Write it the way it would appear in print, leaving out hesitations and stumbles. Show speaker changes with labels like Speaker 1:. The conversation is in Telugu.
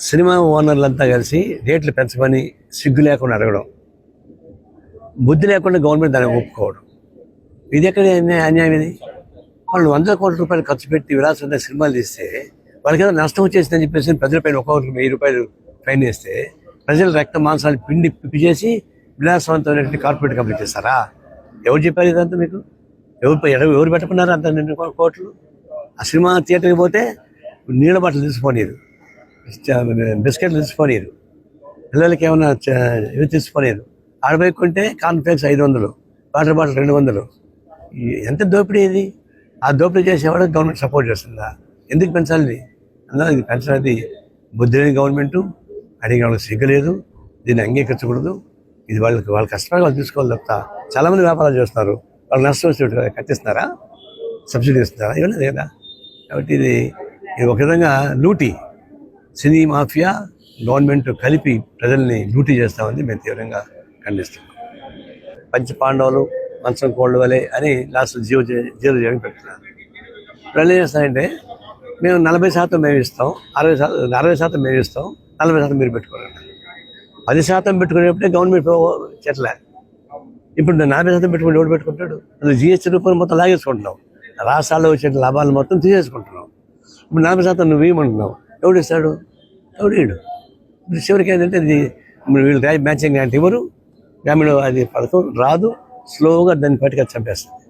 Speaker 1: సినిమా ఓనర్లంతా కలిసి రేట్లు పెంచమని సిగ్గు లేకుండా అడగడం, బుద్ధి లేకుండా గవర్నమెంట్ దాన్ని ఒప్పుకోవడం, ఇది ఎక్కడ అన్యాయం? ఇది వాళ్ళు 100 కోట్ల రూపాయలు ఖర్చు పెట్టి విలాసంగా సినిమాలు తీస్తే వాళ్ళకి ఏదో నష్టం వచ్చేసిందని చెప్పేసి ప్రజలపైన ఒక్కొక్కరికి 1000 రూపాయలు ఫైన్ వేస్తే ప్రజల రక్త మాంసాలు పిండి పిప్పి చేసి విలాసవంతమైనటువంటి కార్పొరేట్ కంపెనీ చేస్తారా? ఎవరు చెప్పారు ఇదంతా మీకు? ఎవరు పెట్టుకున్నారు అంత 2 కోట్లు? ఆ సినిమా థియేటర్కి పోతే నీళ్ళ బట్టలు తీసుకోనిరు, బిస్కెట్లు తీసుకోనిరు, పిల్లలకి ఏమన్నా ఇవి తీసుకోనిరు. ఆడబోయి కొంటే కాన్ఫ్లెక్స్ 500, వాటర్ బాటిల్ 200. ఎంత దోపిడీ ఇది? ఆ దోపిడీ చేసేవాడు గవర్నమెంట్ సపోర్ట్ చేస్తుందా? ఎందుకు పెంచాలి? అందులో ఇది పెంచాలి బుద్ధి లేని గవర్నమెంటు, అడిగిన వాళ్ళకి సిగ్గలేదు, దీన్ని అంగీకరించకూడదు. ఇది వాళ్ళ కష్టపడి వాళ్ళు తీసుకోవాలి తప్ప. చాలామంది వ్యాపారాలు చేస్తున్నారు, వాళ్ళు నష్టం వచ్చి కట్టిస్తున్నారా? సబ్సిడీ ఇస్తున్నారా? ఇవ్వలేదు కదా. కాబట్టి ఇది ఒక విధంగా లూటీ, సినీ మాఫియా గవర్నమెంట్ కలిపి ప్రజల్ని లూటీ చేస్తామని మేము తీవ్రంగా ఖండిస్తున్నాం. పంచపాండవులు మంచం కోళ్ళు వలె అని లాస్ట్ జీరో చేయడం పెడుతున్నారు. ఇప్పుడు ఏం చేస్తారంటే మేము 40% మేము ఇస్తాం, 60% మేము ఇస్తాం, 40% మీరు పెట్టుకోవాలి. 10% పెట్టుకునేప్పుడే గవర్నమెంట్ చెట్ల. ఇప్పుడు 40% పెట్టుకుంటే ఎవడు పెట్టుకుంటాడు? అందులో జిఎస్టీ రూపాయలు మొత్తం లాగేసుకుంటున్నాం, రాష్ట్రాల్లో వచ్చే లాభాలు మొత్తం తీసేసుకుంటున్నాం. ఇప్పుడు 40% నువ్వు ఇవ్వమంటున్నావు, ఎవడు ఇస్తాడు? ఎవడు ఇడు? ఇప్పుడు చివరికి ఏంటంటే ఇది వీళ్ళు మ్యాచింగ్ గ్రాంట్ ఇవ్వరు, గ్రామీణ అది పథకం రాదు, స్లోగా దాన్ని పట్టుకొని చంపేస్తుంది.